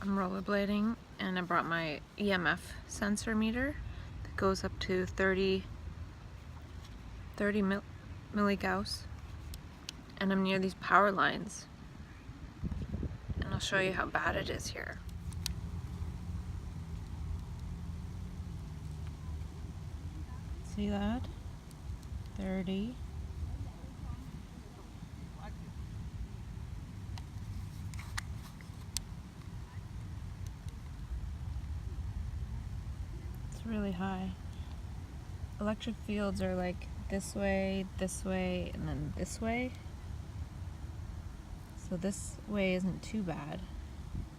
I'm rollerblading and I brought my EMF sensor meter that goes up to 30 milligauss, and I'm near these power lines, and I'll show you how bad it is here. See that? 30. It's really high. Electric fields are like this way, and then this way. So this way isn't too bad,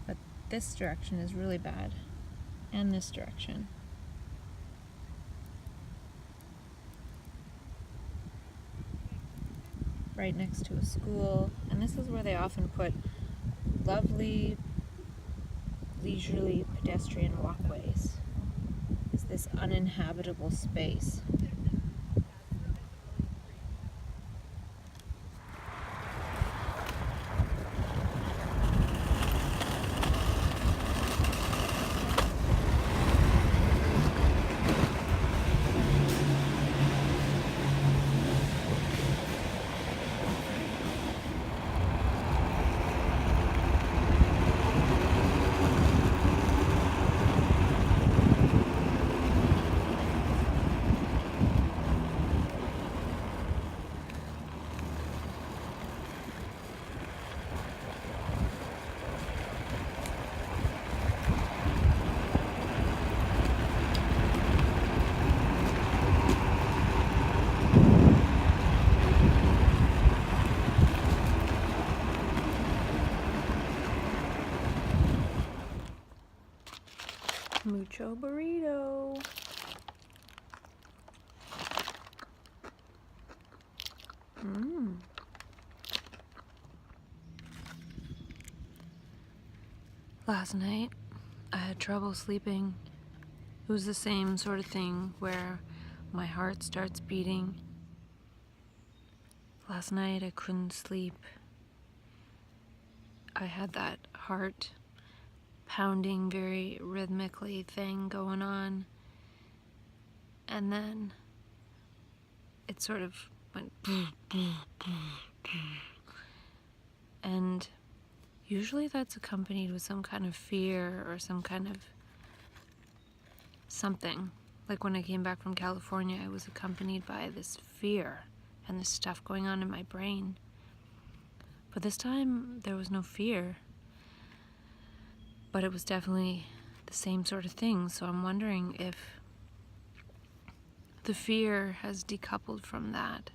but this direction is really bad, and this direction. Right next to a school, and this is where they often put lovely, leisurely pedestrian walkways. Is this uninhabitable space. Mucho burrito. Last night, I had trouble sleeping. It was the same sort of thing where my heart starts beating. Last night, I couldn't sleep. I had that heart pounding very rhythmically thing going on, and then it sort of went and usually that's accompanied with some kind of fear or some kind of something. Like when I came back from California, I was accompanied by this fear and this stuff going on in my brain. But this time there was no fear, but it was definitely the same sort of thing. So I'm wondering if the fear has decoupled from that.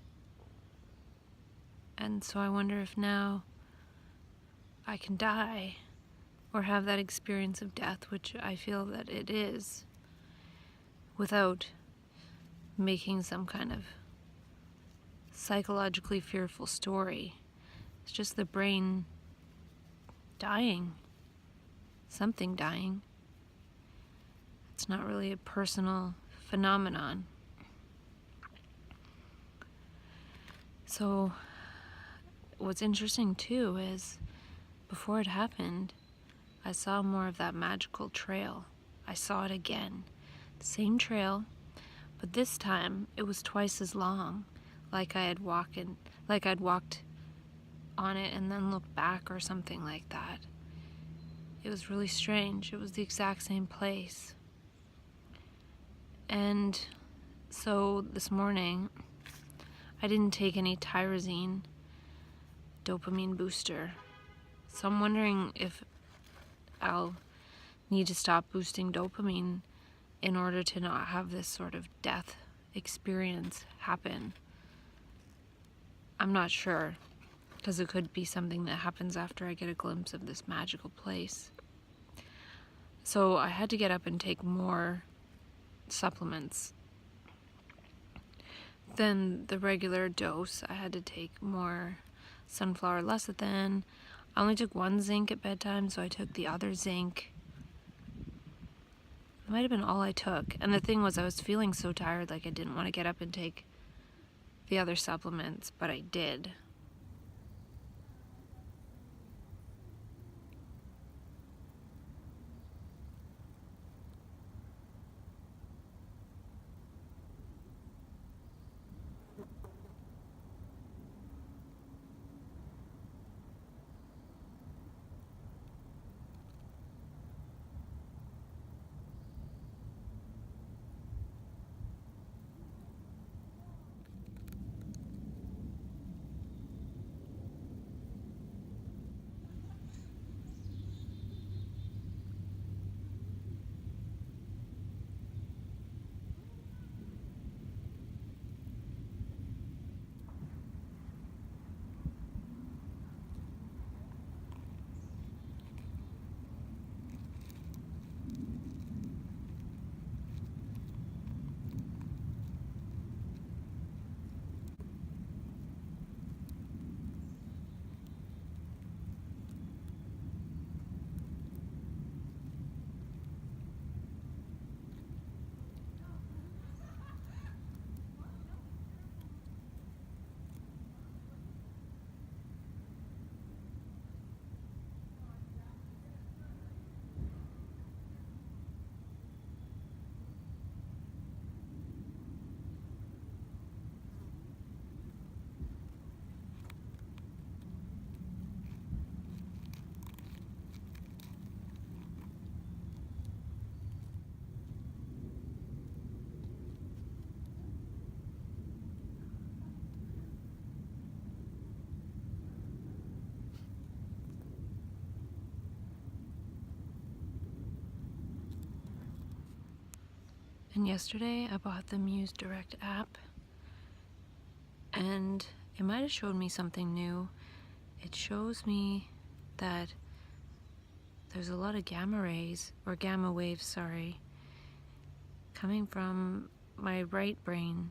And so I wonder if now I can die or have that experience of death, which I feel that it is, without making some kind of psychologically fearful story. It's just the brain dying. Something dying. It's not really a personal phenomenon. So what's interesting too is before it happened, I saw more of that magical trail. I saw it again. The same trail, but this time it was twice as long, like I'd walked on it and then looked back or something like that. It was really strange. It was the exact same place. And so this morning, I didn't take any tyrosine dopamine booster. So I'm wondering if I'll need to stop boosting dopamine in order to not have this sort of death experience happen. I'm not sure, because it could be something that happens after I get a glimpse of this magical place. So I had to get up and take more supplements than the regular dose. I had to take more sunflower lecithin. I only took one zinc at bedtime, so I took the other zinc. It might have been all I took. And the thing was, I was feeling so tired, like I didn't want to get up and take the other supplements, but I did. And yesterday I bought the Muse Direct app, and it might have showed me something new. It shows me that there's a lot of gamma rays, or gamma waves, sorry, coming from my right brain.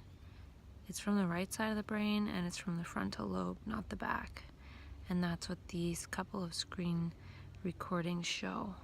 It's from the right side of the brain, and it's from the frontal lobe, not the back. And that's what these couple of screen recordings show.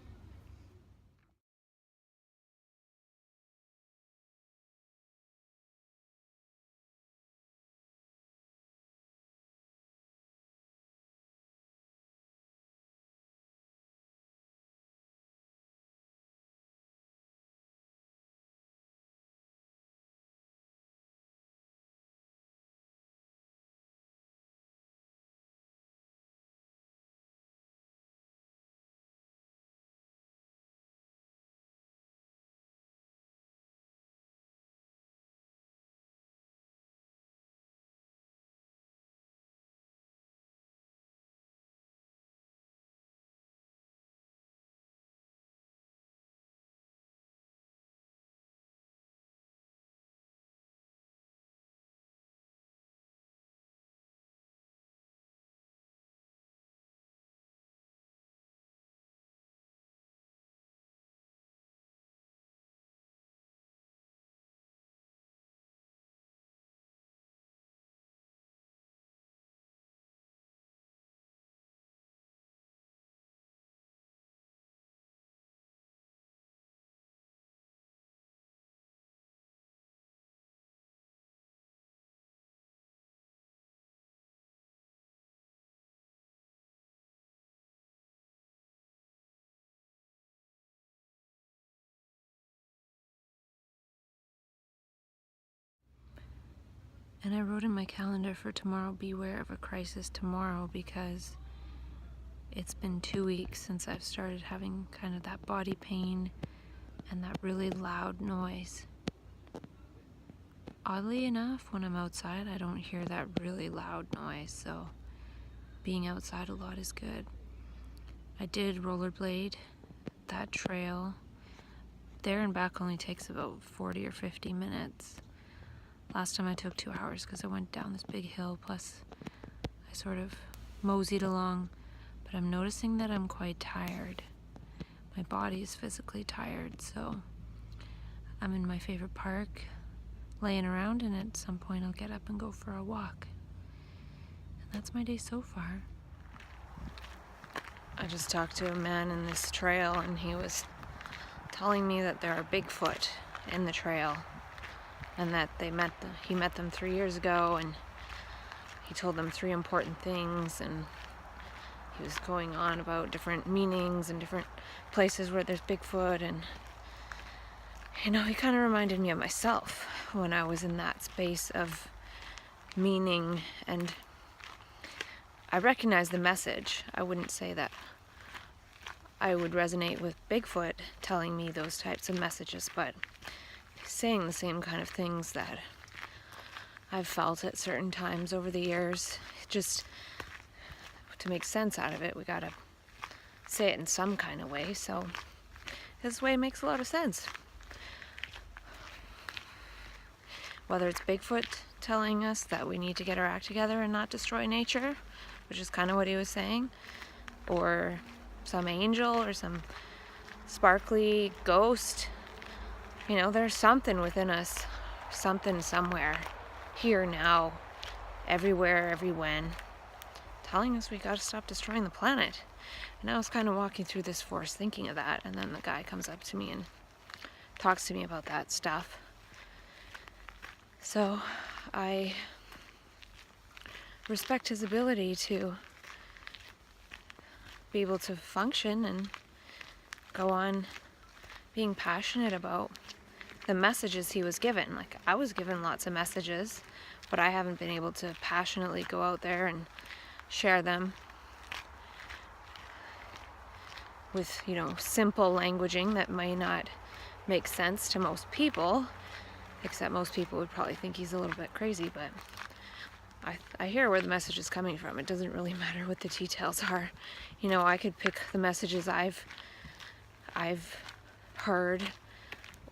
And I wrote in my calendar for tomorrow, beware of a crisis tomorrow, because it's been 2 weeks since I've started having kind of that body pain and that really loud noise. Oddly enough, when I'm outside, I don't hear that really loud noise, so being outside a lot is good. I did rollerblade that trail. There and back only takes about 40 or 50 minutes. Last time I took 2 hours because I went down this big hill, plus I sort of moseyed along, but I'm noticing that I'm quite tired. My body is physically tired, so I'm in my favorite park, laying around, and at some point I'll get up and go for a walk. And that's my day so far. I just talked to a man in this trail, and he was telling me that there are Bigfoot in the trail, and that he met them 3 years ago, and he told them 3 important things, and he was going on about different meanings and different places where there's Bigfoot. And he kind of reminded me of myself when I was in that space of meaning, and I recognize the message. I wouldn't say that I would resonate with Bigfoot telling me those types of messages, but saying the same kind of things that I've felt at certain times over the years. Just to make sense out of it, we gotta say it in some kind of way, so this way makes a lot of sense. Whether it's Bigfoot telling us that we need to get our act together and not destroy nature, which is kind of what he was saying, or some angel or some sparkly ghost. There's something within us, something somewhere, here, now, everywhere, every when, telling us we gotta stop destroying the planet. And I was kind of walking through this forest thinking of that, and then the guy comes up to me and talks to me about that stuff. So I respect his ability to be able to function and go on being passionate about the messages he was given. Like, I was given lots of messages, but I haven't been able to passionately go out there and share them with, simple languaging that may not make sense to most people, except most people would probably think he's a little bit crazy, but I hear where the message is coming from. It doesn't really matter what the details are. I could pick the messages I've heard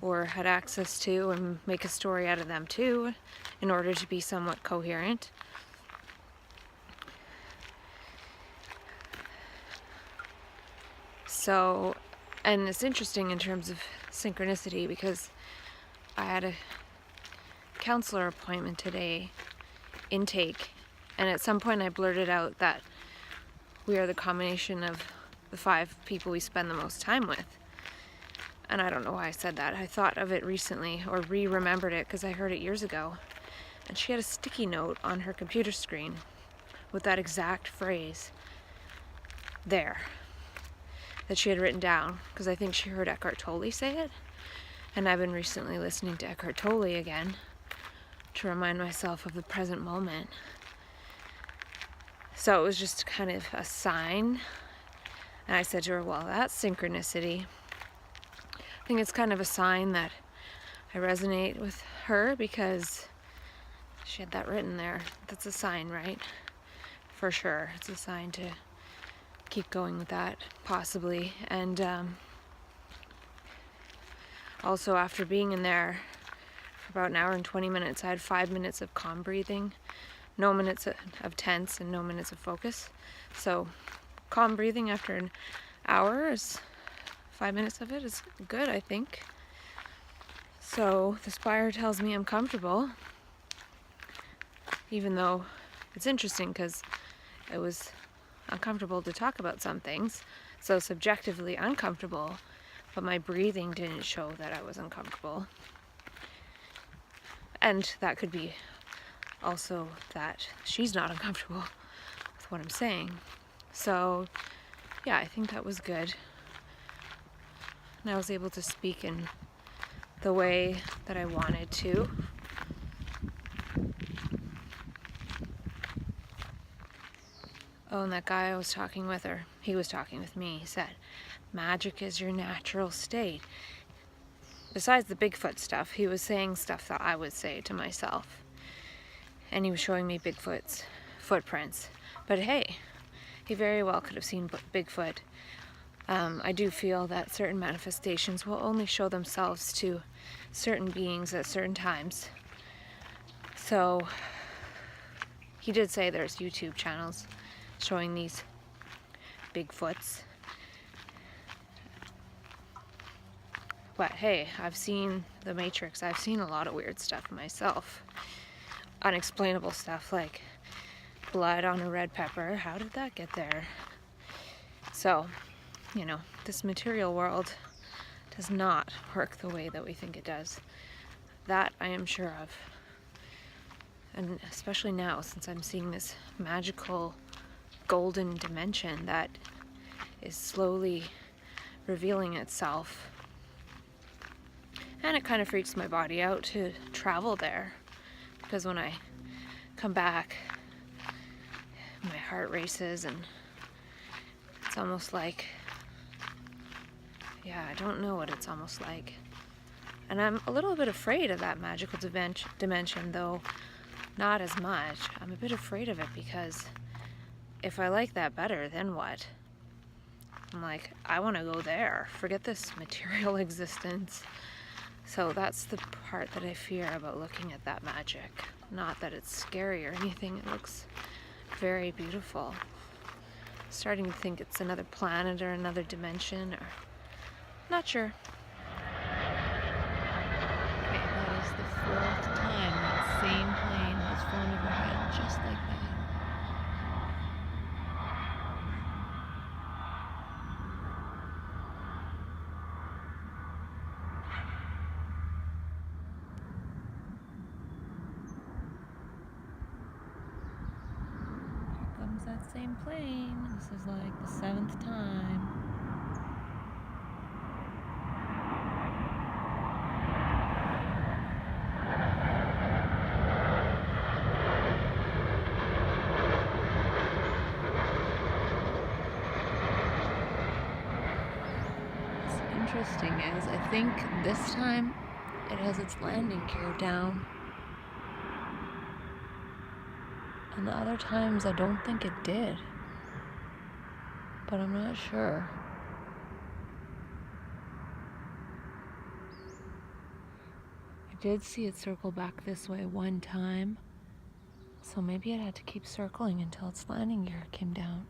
or had access to, and make a story out of them too, in order to be somewhat coherent. So, and it's interesting in terms of synchronicity, because I had a counselor appointment today, intake, and at some point I blurted out that we are the combination of the 5 people we spend the most time with. And I don't know why I said that. I thought of it recently, or re-remembered it, because I heard it years ago. And she had a sticky note on her computer screen with that exact phrase there that she had written down, because I think she heard Eckhart Tolle say it. And I've been recently listening to Eckhart Tolle again to remind myself of the present moment. So it was just kind of a sign. And I said to her, well, that's synchronicity. I think it's kind of a sign that I resonate with her, because she had that written there. That's a sign, right? For sure. It's a sign to keep going with that, possibly. And also, after being in there for about an hour and 20 minutes, I had 5 minutes of calm breathing, no minutes of tense, and no minutes of focus. So calm breathing after an hour is 5 minutes of it is good, I think. So the spire tells me I'm comfortable, even though it's interesting because it was uncomfortable to talk about some things, so subjectively uncomfortable, but my breathing didn't show that I was uncomfortable. And that could be also that she's not uncomfortable with what I'm saying. So yeah, I think that was good. And I was able to speak in the way that I wanted to. Oh, and that guy I was talking with, or he was talking with me, he said, magic is your natural state. Besides the Bigfoot stuff, he was saying stuff that I would say to myself. And he was showing me Bigfoot's footprints. But hey, he very well could have seen Bigfoot. I do feel that certain manifestations will only show themselves to certain beings at certain times. So he did say there's YouTube channels showing these Bigfoots. But hey, I've seen The Matrix. I've seen a lot of weird stuff myself. Unexplainable stuff like blood on a red pepper. How did that get there? So, you know, this material world does not work the way that we think it does. That I am sure of. And especially now, since I'm seeing this magical golden dimension that is slowly revealing itself. And it kind of freaks my body out to travel there, because when I come back, my heart races, and it's almost like, yeah, I don't know what it's almost like. And I'm a little bit afraid of that magical dimension, though not as much. I'm a bit afraid of it because if I like that better, then what? I'm like, I want to go there. Forget this material existence. So that's the part that I fear about looking at that magic. Not that it's scary or anything. It looks very beautiful. Starting to think it's another planet or another dimension, or not sure. Okay, that is the 4th time that same plane has flown overhead, just like that. Here comes that same plane. This is like the 7th time. Interesting is, I think this time it has its landing gear down, and the other times I don't think it did, but I'm not sure. did see it circle back this way one time, so maybe it had to keep circling until its landing gear came down.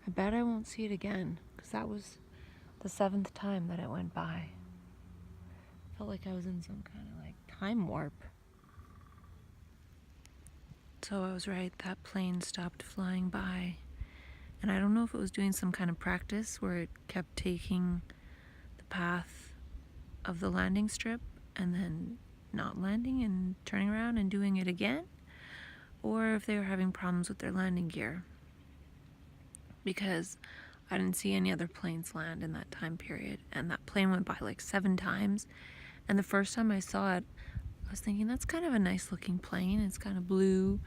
I bet I won't see it again, because that was the 7th time that it went by. Felt like I was in some kind of like time warp. So I was right, that plane stopped flying by. And I don't know if it was doing some kind of practice where it kept taking the path of the landing strip and then not landing and turning around and doing it again, or if they were having problems with their landing gear, because I didn't see any other planes land in that time period, and that plane went by like 7 times. And the first time I saw it, I was thinking, that's kind of a nice looking plane, it's kind of blue,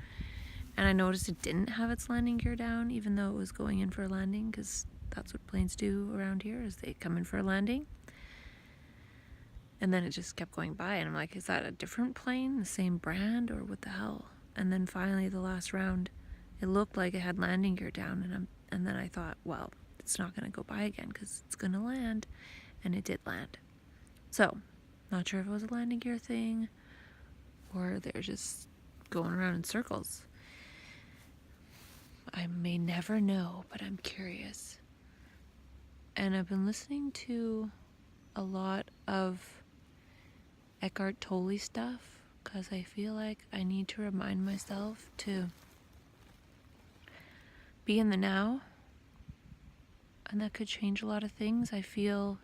and I noticed it didn't have its landing gear down even though it was going in for a landing, because that's what planes do around here, is they come in for a landing. And then it just kept going by, and I'm like, is that a different plane, the same brand, or what the hell? And then finally, the last round, it looked like it had landing gear down, and then I thought, well, it's not going to go by again because it's going to land, and it did land. So, not sure if it was a landing gear thing, or they're just going around in circles. I may never know, but I'm curious. And I've been listening to a lot of Eckhart Tolle stuff, because I feel like I need to remind myself to be in the now, and that could change a lot of things. I feel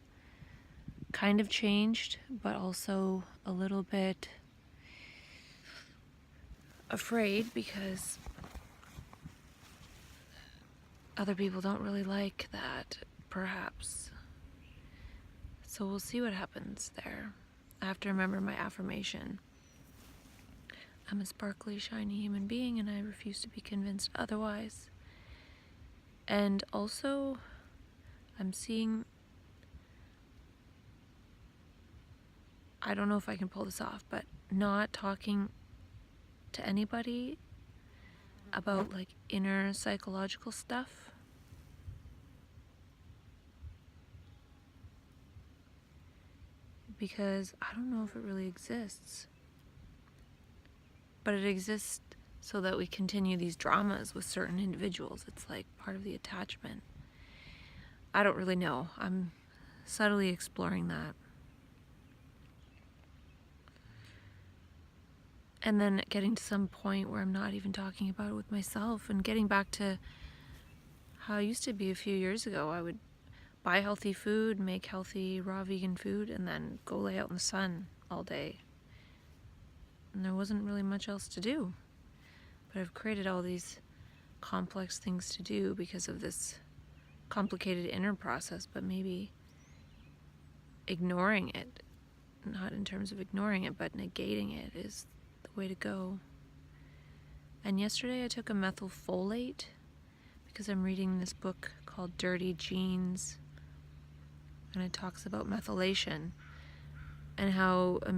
kind of changed, but also a little bit afraid because other people don't really like that, perhaps. So we'll see what happens there. I have to remember my affirmation. I'm a sparkly, shiny human being, and I refuse to be convinced otherwise. And also, I'm seeing, I don't know if I can pull this off, but not talking to anybody about like inner psychological stuff. Because I don't know if it really exists. But it exists so that we continue these dramas with certain individuals. It's like part of the attachment. I don't really know. I'm subtly exploring that. And then getting to some point where I'm not even talking about it with myself, and getting back to how I used to be a few years ago. I would buy healthy food, make healthy raw vegan food, and then go lay out in the sun all day. And there wasn't really much else to do. But I've created all these complex things to do because of this complicated inner process, but maybe ignoring it, not in terms of ignoring it, but negating it is the way to go. And yesterday I took a methylfolate because I'm reading this book called Dirty Genes, and it talks about methylation and how a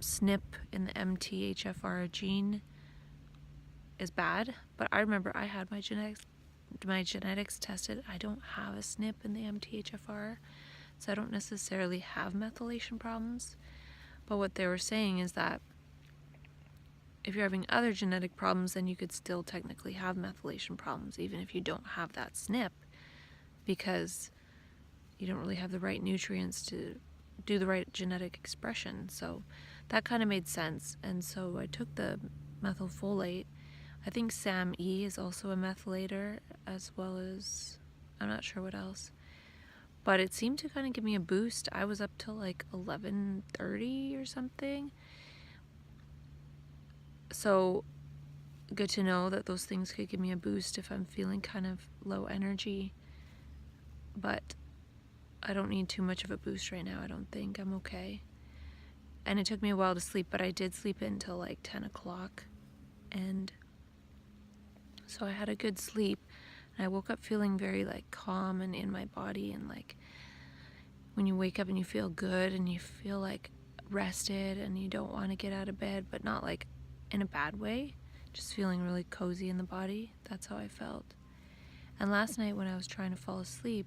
SNP in the MTHFR gene is bad. But I remember I had my genetics tested. I don't have a SNP in the MTHFR, so I don't necessarily have methylation problems. But what they were saying is that if you're having other genetic problems, then you could still technically have methylation problems, even if you don't have that SNP, because you don't really have the right nutrients to do the right genetic expression. So that kind of made sense. And so I took the methylfolate. I think SAMe is also a methylator, as well as, I'm not sure what else. But it seemed to kind of give me a boost. I was up till like 11:30 or something. So good to know that those things could give me a boost if I'm feeling kind of low energy. But I don't need too much of a boost right now, I don't think. I'm okay. And it took me a while to sleep, but I did sleep until like 10 o'clock. And so I had a good sleep. And I woke up feeling very like calm and in my body. And like when you wake up and you feel good and you feel like rested and you don't want to get out of bed, but not like in a bad way, just feeling really cozy in the body. That's how I felt. And last night when I was trying to fall asleep,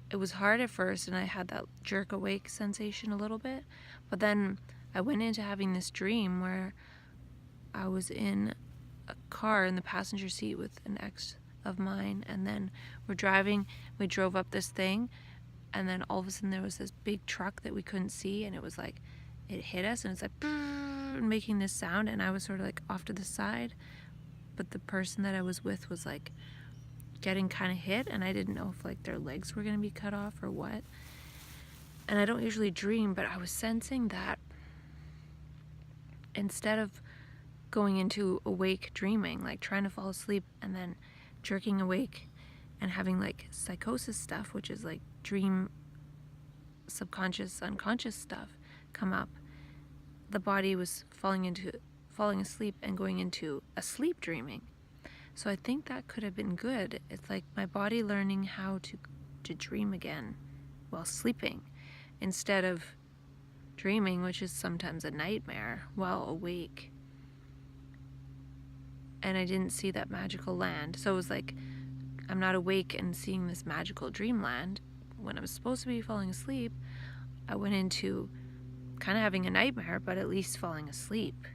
it was hard at first, and I had that jerk awake sensation a little bit, but then I went into having this dream where I was in a car in the passenger seat with an ex of mine, and then we're driving, we drove up this thing, and then all of a sudden there was this big truck that we couldn't see, and it was like, it hit us, and it's like making this sound, and I was sort of like off to the side, but the person that I was with was like getting kind of hit, and I didn't know if like their legs were gonna be cut off or what. And I don't usually dream, but I was sensing that instead of going into awake dreaming, like trying to fall asleep and then jerking awake and having like psychosis stuff, which is like dream subconscious unconscious stuff come up, the body was falling asleep and going into a sleep dreaming. So I think that could have been good. It's like my body learning how to dream again while sleeping, instead of dreaming, which is sometimes a nightmare, while awake. And I didn't see that magical land. So it was like, I'm not awake and seeing this magical dreamland. When I was supposed to be falling asleep, I went into kind of having a nightmare, but at least falling asleep.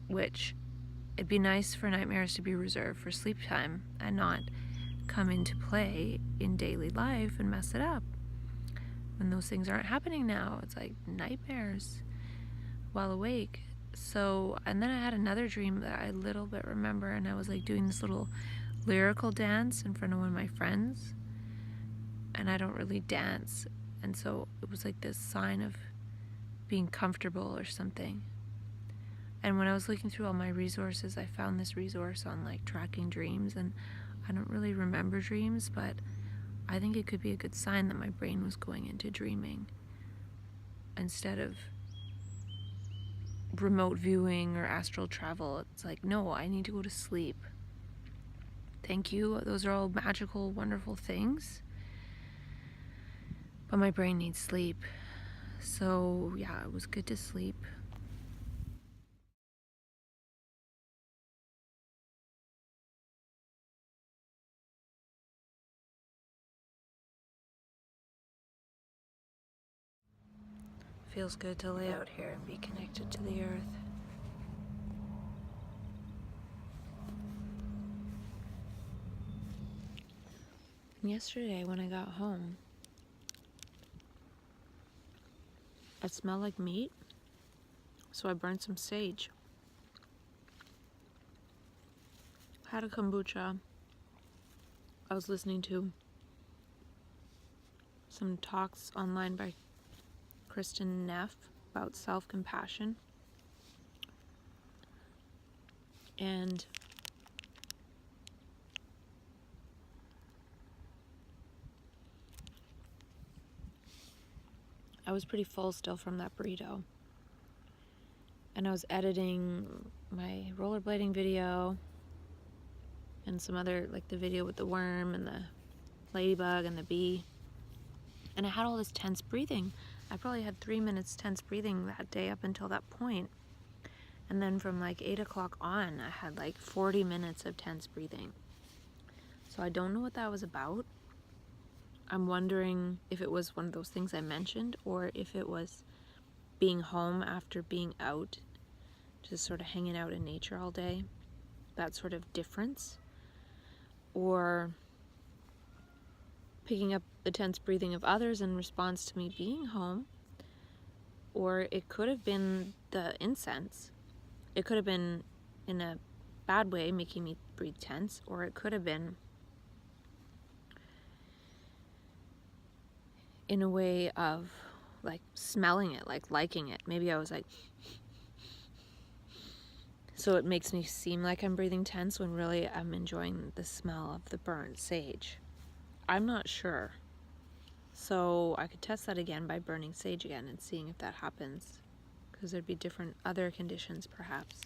Which, it'd be nice for nightmares to be reserved for sleep time and not come into play in daily life and mess it up. When those things aren't happening now, it's like nightmares while awake. So, and then I had another dream that I a little bit remember, and I was like doing this little lyrical dance in front of one of my friends, and I don't really dance, and so it was like this sign of being comfortable or something. And when I was looking through all my resources, I found this resource on like tracking dreams, and I don't really remember dreams, but I think it could be a good sign that my brain was going into dreaming instead of remote viewing or astral travel. It's like, no, I need to go to sleep. Thank you. Those are all magical, wonderful things. But my brain needs sleep. So yeah, it was good to sleep. Feels good to lay out here and be connected to the earth. And yesterday when I got home, it smelled like meat, so I burned some sage. Had a kombucha. I was listening to some talks online by Kristen Neff about self-compassion. And I was pretty full still from that burrito. And I was editing my rollerblading video and some other, like the video with the worm and the ladybug and the bee. And I had all this tense breathing. I probably had 3 minutes tense breathing that day up until that point. And then from like 8 o'clock on, I had like 40 minutes of tense breathing. So I don't know what that was about. I'm wondering if it was one of those things I mentioned, or if it was being home after being out, just sort of hanging out in nature all day, that sort of difference, or picking up the tense breathing of others in response to me being home, or it could have been the incense. It could have been in a bad way making me breathe tense, or it could have been in a way of like smelling it, like liking it. Maybe I was like, so it makes me seem like I'm breathing tense when really I'm enjoying the smell of the burnt sage. I'm not sure. So I could test that again by burning sage again and seeing if that happens, because there'd be different other conditions perhaps.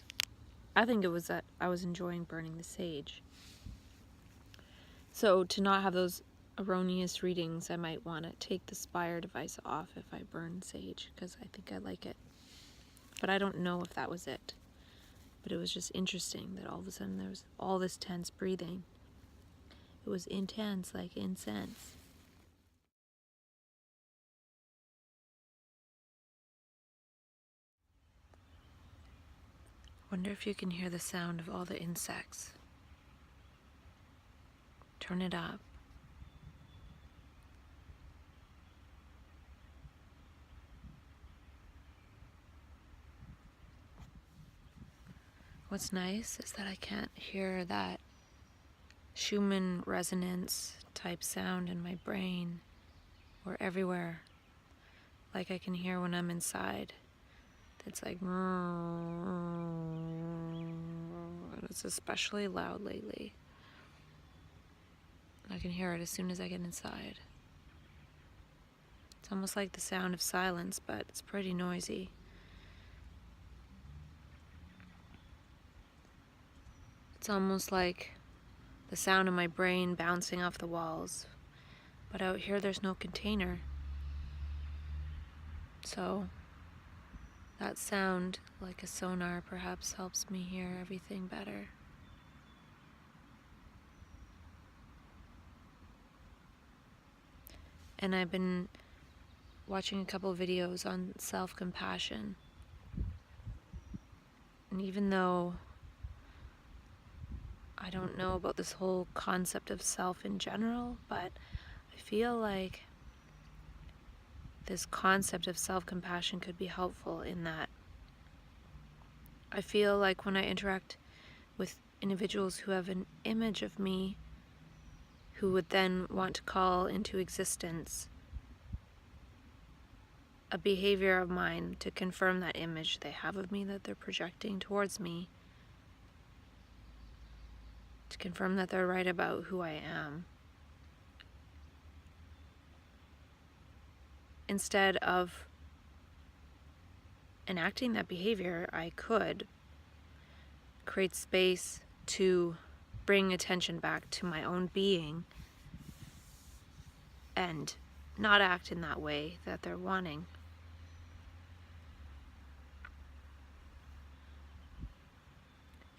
I think it was that I was enjoying burning the sage. So to not have those erroneous readings, I might want to take the Spire device off if I burn sage, because I think I like it. But I don't know if that was it. But it was just interesting that all of a sudden there was all this tense breathing. It was intense, like incense. Wonder if you can hear the sound of all the insects. Turn it up. What's nice is that I can't hear that Schumann resonance type sound in my brain or everywhere like I can hear when I'm inside. It's like, it's especially loud lately. I can hear it as soon as I get inside. It's almost like the sound of silence, but it's pretty noisy. It's almost like the sound of my brain bouncing off the walls. But out here there's no container. So that sound, like a sonar, perhaps helps me hear everything better. And I've been watching a couple videos on self-compassion. And even though I don't know about this whole concept of self in general, but I feel like this concept of self-compassion could be helpful in that I feel like when I interact with individuals who have an image of me who would then want to call into existence a behavior of mine to confirm that image they have of me that they're projecting towards me, to confirm that they're right about who I am, instead of enacting that behavior, I could create space to bring attention back to my own being and not act in that way that they're wanting.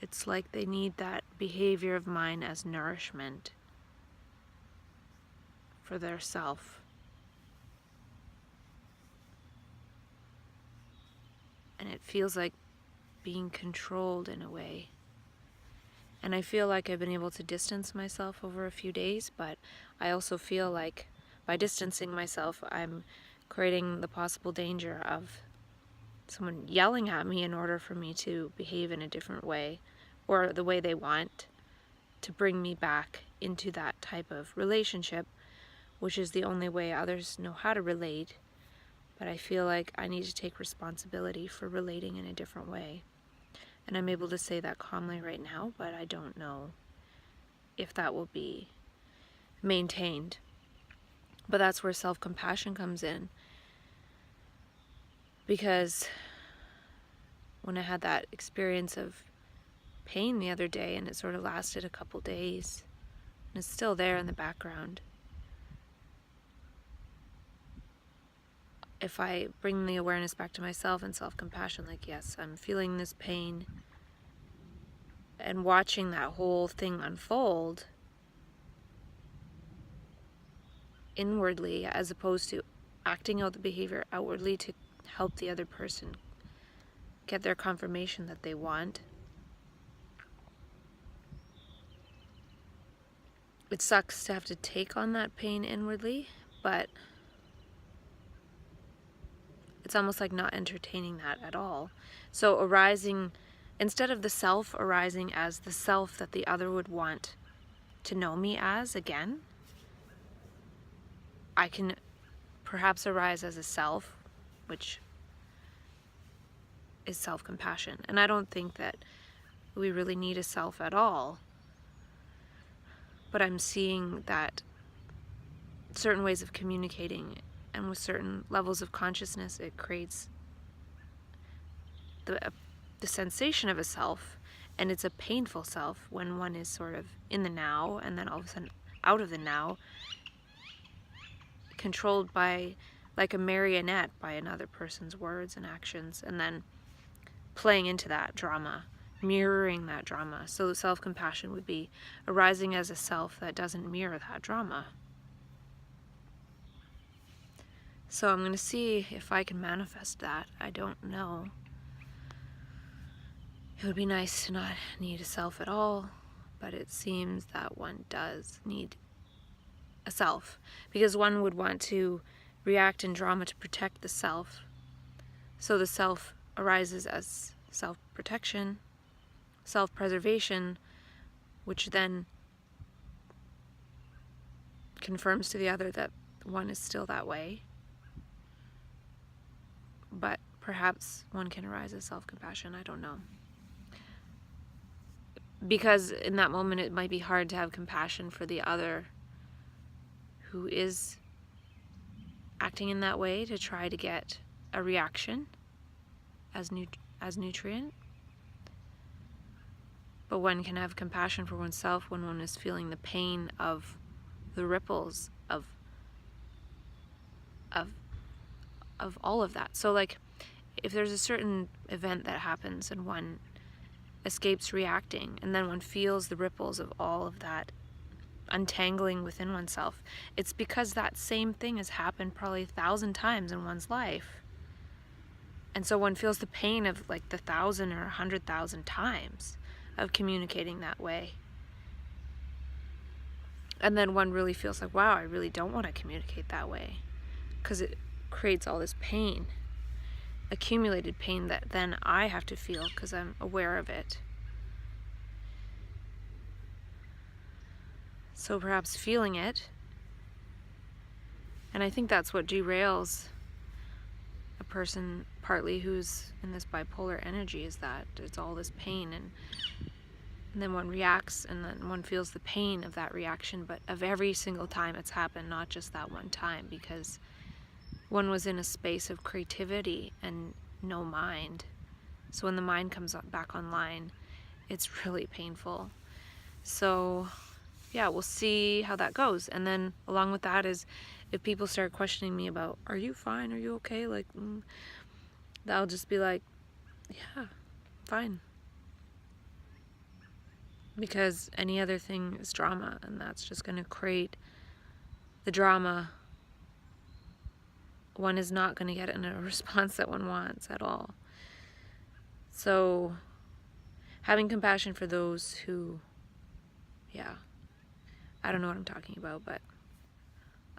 It's like they need that behavior of mine as nourishment for their self. And it feels like being controlled in a way. And I feel like I've been able to distance myself over a few days, but I also feel like by distancing myself, I'm creating the possible danger of someone yelling at me in order for me to behave in a different way, or the way they want, to bring me back into that type of relationship, which is the only way others know how to relate. But I feel like I need to take responsibility for relating in a different way. And I'm able to say that calmly right now, but I don't know if that will be maintained. But that's where self-compassion comes in. Because when I had that experience of pain the other day, and it sort of lasted a couple days, and it's still there in the background, if I bring the awareness back to myself and self-compassion, like, yes, I'm feeling this pain, and watching that whole thing unfold inwardly, as opposed to acting out the behavior outwardly to help the other person get their confirmation that they want. It sucks to have to take on that pain inwardly, but it's almost like not entertaining that at all. So arising, instead of the self arising as the self that the other would want to know me as again, I can perhaps arise as a self, which is self-compassion. And I don't think that we really need a self at all. But I'm seeing that certain ways of communicating and with certain levels of consciousness, it creates the sensation of a self, and it's a painful self when one is sort of in the now and then all of a sudden out of the now, controlled by, like a marionette, by another person's words and actions, and then playing into that drama, mirroring that drama. So self-compassion would be arising as a self that doesn't mirror that drama. So I'm going to see if I can manifest that. I don't know It would be nice to not need a self at all, but it seems that one does need a self, because one would want to react in drama to protect the self. So the self arises as self-protection, self-preservation, which then confirms to the other that one is still that way. But perhaps one can arise as self-compassion, I don't know. Because in that moment it might be hard to have compassion for the other who is acting in that way to try to get a reaction as nutrient. But one can have compassion for oneself when one is feeling the pain of the ripples of all of that. So like, if there's a certain event that happens and one escapes reacting, and then one feels the ripples of all of that untangling within oneself, it's because that same thing has happened probably 1,000 times in one's life. And so one feels the pain of like the 1,000 or 100,000 times of communicating that way. And then one really feels like, wow, I really don't want to communicate that way, because it creates all this pain, accumulated pain that then I have to feel because I'm aware of it. So perhaps feeling it, and I think that's what derails a person partly who's in this bipolar energy, is that it's all this pain, and then one reacts, and then one feels the pain of that reaction, but of every single time it's happened, not just that one time, because one was in a space of creativity and no mind. So when the mind comes back online, it's really painful. So yeah, we'll see how that goes. And then along with that is, if people start questioning me about, are you fine? Are you okay? Like, I'll just be like, yeah, fine. Because any other thing is drama, and that's just going to create the drama. One is not going to get in a response that one wants at all. So having compassion for those who, yeah, I don't know what I'm talking about, but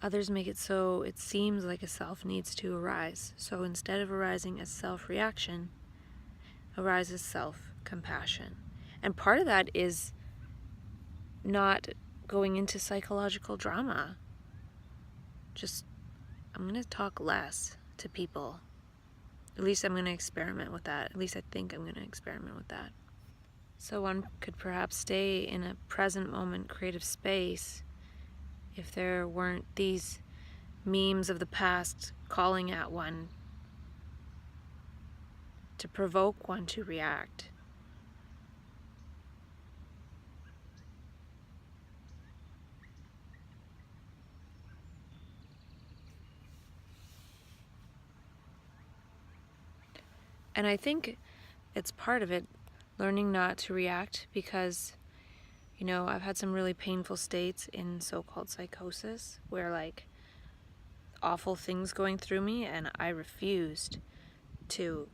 others make it so it seems like a self needs to arise. So instead of arising as self-reaction, arises self-compassion. And part of that is not going into psychological drama. Just, I'm going to talk less to people. At least I'm going to experiment with that. At least I think I'm going to experiment with that. So one could perhaps stay in a present moment creative space if there weren't these memes of the past calling at one to provoke one to react. And I think it's part of it, learning not to react, because, you know, I've had some really painful states in so-called psychosis where like awful things going through me, and I refused to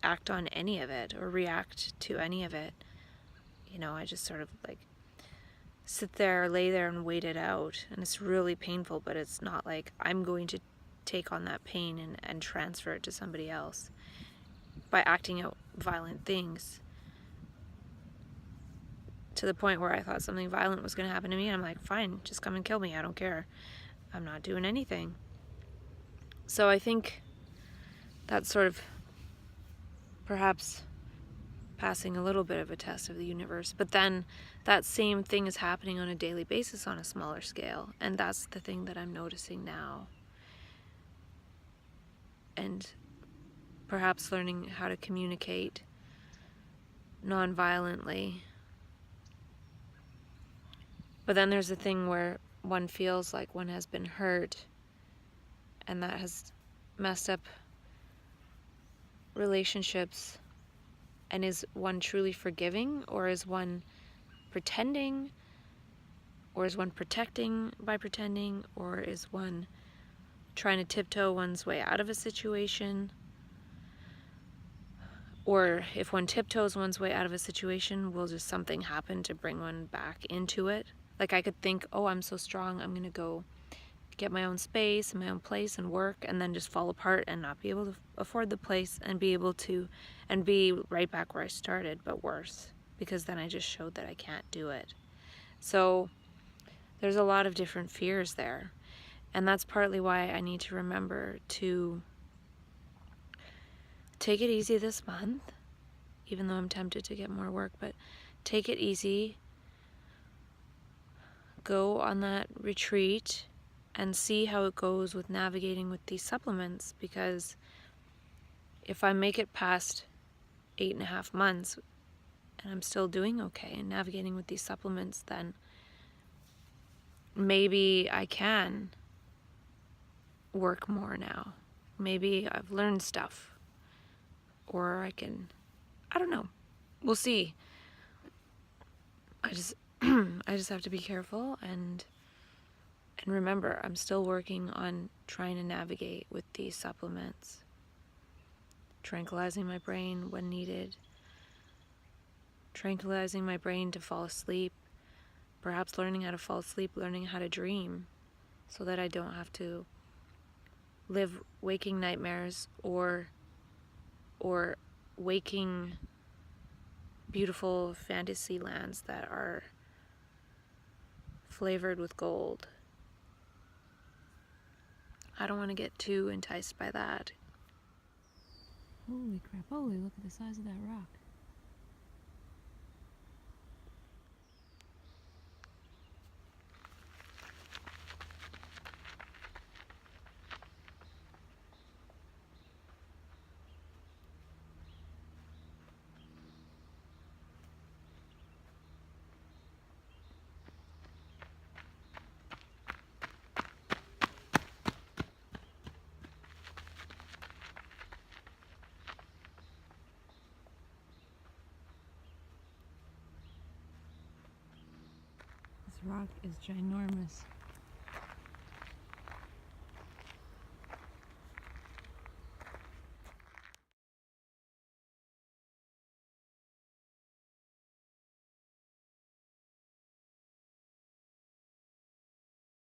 act on any of it or react to any of it. You know, I just sort of like sit there, lay there and wait it out. And it's really painful, but it's not like I'm going to take on that pain and transfer it to somebody else by acting out violent things, to the point where I thought something violent was going to happen to me, and I'm like, fine, just come and kill me, I don't care. I'm not doing anything. So I think that's sort of perhaps passing a little bit of a test of the universe. But then that same thing is happening on a daily basis on a smaller scale, and that's the thing that I'm noticing now. And perhaps learning how to communicate non-violently. But then there's a thing where one feels like one has been hurt, and that has messed up relationships. And is one truly forgiving, or is one pretending, or is one protecting by pretending, or is one trying to tiptoe one's way out of a situation? or if one tiptoes one's way out of a situation, will just something happen to bring one back into it? Like I could think, oh, I'm so strong, I'm gonna go get my own space and my own place and work, and then just fall apart and not be able to afford the place and be able to, and be right back where I started, but worse, because then I just showed that I can't do it. So there's a lot of different fears there, and that's partly why I need to remember to take it easy this month, even though I'm tempted to get more work, but take it easy, go on that retreat and see how it goes with navigating with these supplements, because if I make it past 8.5 months and I'm still doing okay and navigating with these supplements, then maybe I can work more now. Maybe I've learned stuff, or I can, I don't know. We'll see. I just I just have to be careful and remember, I'm still working on trying to navigate with these supplements, tranquilizing my brain when needed, tranquilizing my brain to fall asleep, perhaps learning how to fall asleep, learning how to dream, so that I don't have to live waking nightmares or waking beautiful fantasy lands that are flavored with gold. I don't want to get too enticed by that. Holy crap, holy, look at the size of that rock. This rock is ginormous.